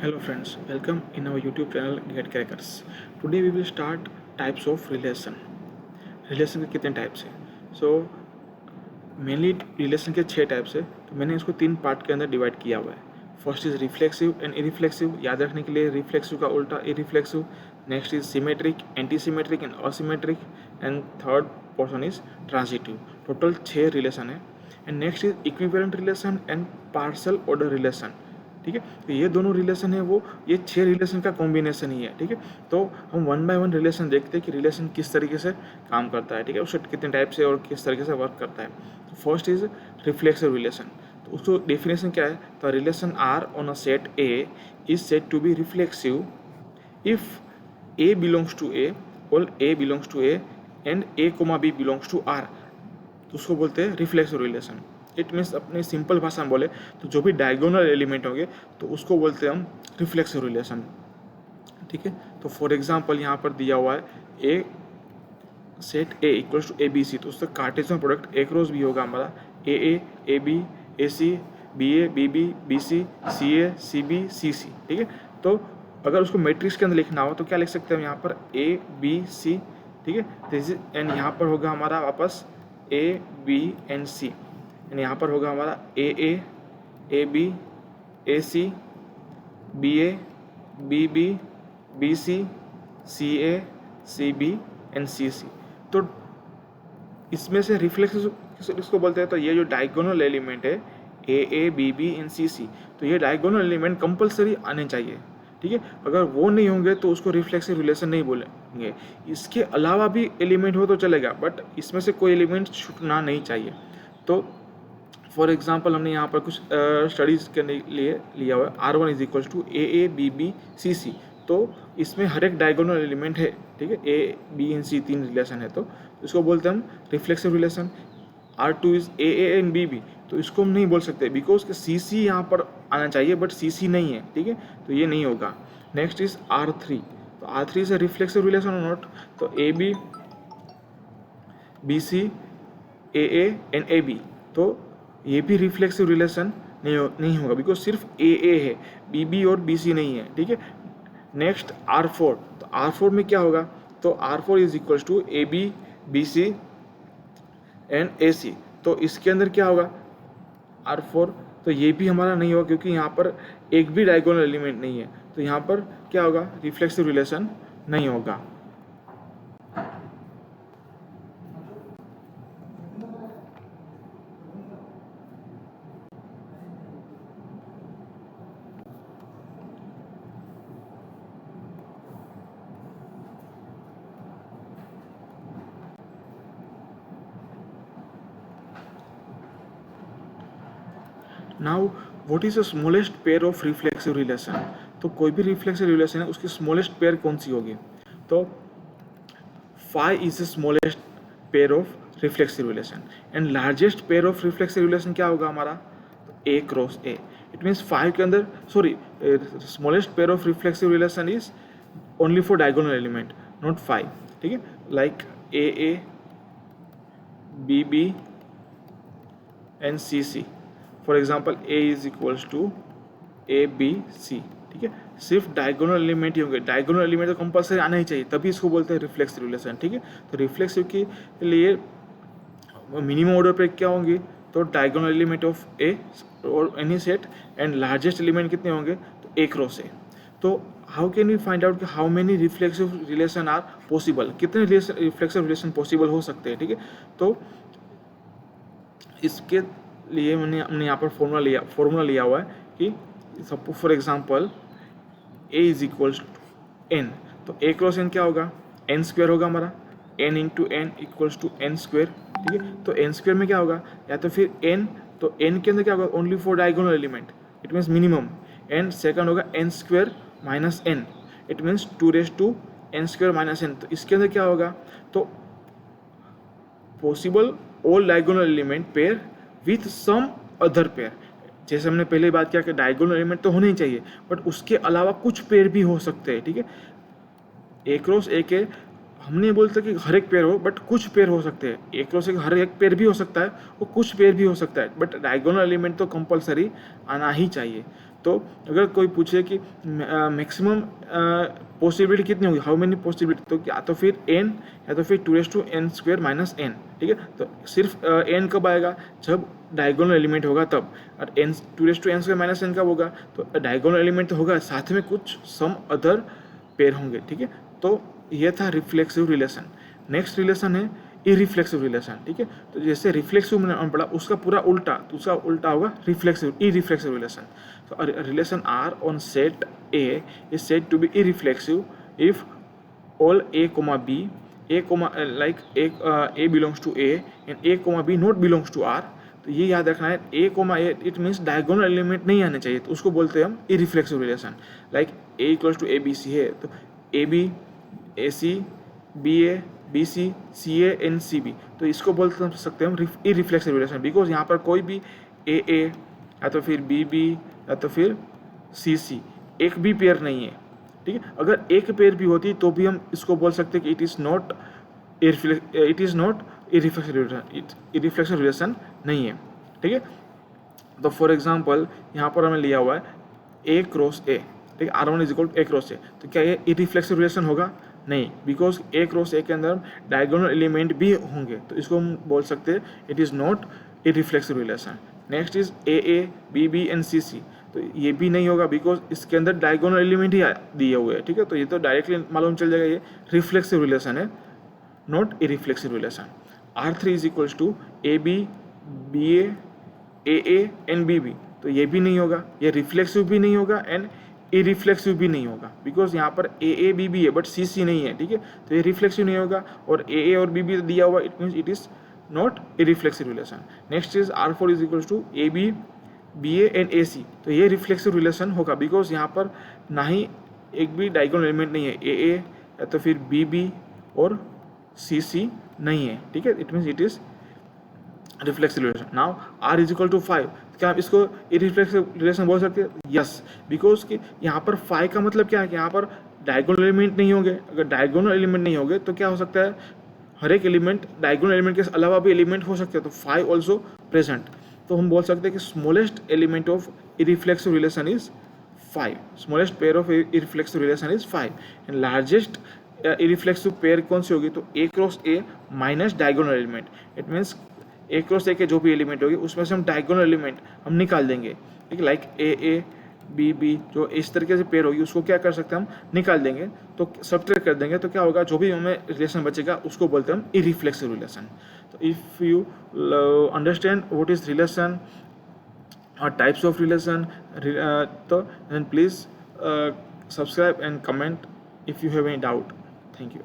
Hello friends, welcome in our YouTube channel Get Crackers. Today we will start types of relation. Relation के कितने types हैं? So mainly relation के 6 types है, तो मैंने इसको 3 पार्ट के अंदर डिवाइड किया हुआ है. First is reflexive and irreflexive. याद रखने के लिए रिफ्लेक्सिव का उल्टा irreflexive. Next is symmetric, anti symmetric and asymmetric. And third portion is transitive. Total 6 relation है. And next is equivalent relation and partial order relation. ठीक है, तो ये दोनों रिलेशन है वो ये 6 रिलेशन का कॉम्बिनेशन ही है. ठीक है, तो हम वन बाय वन रिलेशन देखते हैं कि रिलेशन किस तरीके से काम करता है. ठीक है, उससे कितने टाइप से और किस तरीके से वर्क करता है. तो फर्स्ट इज रिफ्लेक्सिव रिलेशन. तो उसको डेफिनेशन क्या है? तो relation R on a set A is said to be reflexive if A belongs to A और A belongs to A and A comma B belongs to R. तो उसको बोलते हैं रिफ्लेक्सिव रिलेशन. इट मीन्स अपने simple भाषा में बोले तो जो भी डायगोनल एलिमेंट होंगे तो उसको बोलते हैं हम रिफ्लेक्सिव रिलेशन. ठीक है, तो फॉर एग्जांपल यहाँ पर दिया हुआ है a set A equals to A B C. तो उसका Cartesian product A cross B होगा हमारा A B A C B B C B C. ठीक है, तो अगर उसको मैट्रिक्स के अंदर लिखना हो तो क्या लिख सकते हैं हम यहाँ पर ए बी सी. ठीक है, एंड यहाँ पर होगा हमारा वापस A B and C. And यहाँ पर होगा हमारा A B A C B C B and C. तो इसमें से रिफ्लेक्सिव इसको बोलते हैं. तो ये जो डायगोनल एलिमेंट है ए बी एंड सी, तो ये डायगोनल एलिमेंट कंपलसरी आने चाहिए. ठीक है, अगर वो नहीं होंगे तो उसको रिफ्लेक्सिव रिलेशन नहीं बोलेंगे. इसके अलावा भी एलिमेंट हो तो चलेगा, बट इसमें से कोई एलिमेंट छूटना नहीं चाहिए. तो फॉर एग्जाम्पल हमने यहाँ पर कुछ स्टडीज़ के लिए लिया हुआ है R1 is equals to A B C. तो इसमें हर एक डायगोनल एलिमेंट है. ठीक है, A B and C 3 relation है, तो इसको बोलते हैं हम reflexive relation. R2 is A and B. तो इसको हम नहीं बोल सकते बिकॉज सी यहाँ पर आना चाहिए बट सी नहीं है. ठीक है, तो ये नहीं होगा. Next is R3. तो R3 is a reflexive relation और नॉट. तो A B C A and A B. तो ये भी रिफ्लेक्सिव रिलेशन नहीं होगा बिकॉज सिर्फ ए है, बी और बी सी नहीं है. ठीक है, नेक्स्ट R4. तो R4 में क्या होगा? तो R4 is equals to A B C and A C. तो इसके अंदर क्या होगा R4? तो ये भी हमारा नहीं होगा क्योंकि यहाँ पर एक भी डायगोनल एलिमेंट नहीं है. तो यहाँ पर क्या होगा? रिफ्लेक्सिव रिलेशन नहीं होगा. Now what is the smallest pair of reflexive relation? तो कोई भी रिफ्लेक्सिव रिलेशन है उसकी स्मॉलेस्ट पेयर कौन सी होगी? तो 5 is the smallest pair of reflexive relation. And largest pair of reflexive relation क्या होगा हमारा? तो A cross A. It means 5 के अंदर smallest pair of reflexive relation is only for diagonal element, not 5. ठीक है, like A B and C. For example A is equals to A B C. ठीक है, सिर्फ डायगोनल एलिमेंट ही होंगे. Diagonal element तो compulsory आना ही चाहिए, तभी इसको बोलते हैं रिफ्लेक्सिव रिलेशन. ठीक है, तो रिफ्लेक्सिव के लिए मिनिमम ऑर्डर पे क्या होंगे? तो डायगोनल एलिमेंट ऑफ ए और any set. And largest element कितने होंगे? तो ए क्रॉस ए. तो how can we find out कि how many reflexive relation are possible? कितने रिफ्लेक्सिव रिलेशन पॉसिबल हो सकते हैं? ठीक है, तो इसके लिए हमने यहाँ पर फॉर्मूला लिया हुआ है कि suppose for example A is equals to N. तो ए क्रॉस एन क्या होगा? एन स्क्वायर होगा हमारा. N into N equals to N square. ठीक है, तो एन स्क्वायर में क्या होगा? या तो फिर एन, तो एन के अंदर क्या होगा? Only for diagonal element, it means minimum. And second होगा n square minus n, it means 2 raise to N square minus n. तो इसके अंदर क्या होगा? तो possible all diagonal element pair with some other pair. जैसे हमने पहले बात किया कि डायगोनल एलिमेंट तो होने ही चाहिए बट उसके अलावा कुछ पेयर भी हो सकते हैं. ठीक है, ए क्रॉस ए के हम नहीं बोलते कि हर एक पेयर हो, बट कुछ पेयर हो सकते हैं. ए क्रॉस ए हर एक पेयर भी हो सकता है और कुछ पेयर भी हो सकता है, बट डायगोनल एलिमेंट तो कंपलसरी आना ही चाहिए. तो अगर कोई पूछे कि मैक्सिमम पॉसिबिलिटी कितनी होगी, हाउ मेनी पॉसिबिलिटी, तो या तो फिर n या तो फिर 2n² माइनस n, ठीक है। तो सिर्फ n कब आएगा, जब डायगोनल एलिमेंट होगा तब, और n 2n² माइनस n कब होगा, तो डायगोनल एलिमेंट तो होगा, साथ में कुछ सम अदर पेयर होंगे, ठीक है। तो ये था रिफ्लेक्सिव रिलेशन। नेक्स्ट रिलेशन है इरिफ्लेक्सिव रिलेशन, ठीक है। तो जैसे रिफ्लेक्सिव मैंने पढ़ा, उसका पूरा उल्टा, तो उसका उल्टा होगा reflexive, irreflexive relation. So a relation R on set A is said to be irreflexive if all A comma B, A belongs to A and A comma B not belongs to R। तो ये याद रखना है, A comma A it means diagonal element नहीं आने चाहिए, तो उसको बोलते हैं हम irreflexive relation. Like A equals to ABC है, तो AB AC BA BC CA and CB, तो इसको बोल सकते हैं हम इरिफ्लेक्सिव रिलेशन, बिकॉज यहाँ पर कोई भी AA या तो फिर BB या तो फिर CC एक भी पेयर नहीं है, ठीक है। अगर एक पेयर भी होती तो भी हम इसको बोल सकते हैं कि it is not irreflexive relation नहीं है, ठीक है। तो फॉर एग्जांपल यहाँ पर हमें लिया हुआ है A क्रॉस A, ठीक है, R1 is equal to A cross A, तो क्या ये इरिफ्लेक्सिव रिलेशन होगा, नहीं, बिकॉज A क्रॉस A के अंदर डायगोनल एलिमेंट भी होंगे, तो इसको हम बोल सकते हैं it is not irreflexive relation. Next is AA BB and CC, तो ये भी नहीं होगा, बिकॉज इसके अंदर डायगोनल एलिमेंट ही दिए हुए हैं, ठीक है। तो ये तो डायरेक्टली मालूम चल जाएगा ये रिफ्लेक्सिव रिलेशन है, not irreflexive relation. R3 is equals to AB BA AA and BB, तो ये भी नहीं होगा, ये रिफ्लेक्सिव भी नहीं होगा एंड इरिफ्लेक्सिव भी नहीं होगा, बिकॉज यहाँ पर AA BB है बट CC नहीं है, ठीक है। तो ये रिफ्लेक्सिव नहीं होगा, और AA और BB दिया हुआ, it means it is not irreflexive relation. Next is R4 is equals to AB BA and AC, तो ये रिफ्लेक्सिव रिलेशन होगा, बिकॉज यहाँ पर ना ही एक भी डायगोनल एलिमेंट नहीं है, AA या तो फिर BB और CC नहीं है, ठीक है। It means it is reflexive relation. Now R is equal to 5, क्या आप इसको इरिफ्लेक्सिव रिलेशन बोल सकते हैं? यस, बिकॉज कि यहाँ पर 5 का मतलब क्या है कि यहाँ पर डायगोनल एलिमेंट नहीं होंगे। अगर डायगोनल एलिमेंट नहीं होंगे तो क्या हो सकता है, हर एक एलिमेंट डायगोनल एलिमेंट के अलावा भी एलिमेंट हो सकते हैं, तो 5 ऑल्सो प्रेजेंट। तो हम बोल सकते हैं कि smallest element of irreflexive relation is 5, smallest pair of irreflexive relation is 5, and largest irreflexive pair कौन सी होगी, तो A cross A minus diagonal element. It means A cross A के जो भी एलिमेंट होगी उसमें से हम डायगोनल एलिमेंट हम निकाल देंगे, ठीक है। लाइक AA BB जो इस तरीके से पेयर होगी उसको क्या कर सकते हैं, हम निकाल देंगे, तो सब्ट्रैक्ट कर देंगे, तो क्या होगा, जो भी हमें रिलेशन बचेगा उसको बोलते हैं हम इरिफ्लेक्सिव रिलेशन। तो if you understand what is relation और टाइप्स ऑफ रिलेशन, तो then please subscribe and comment if you have any doubt. Thank you.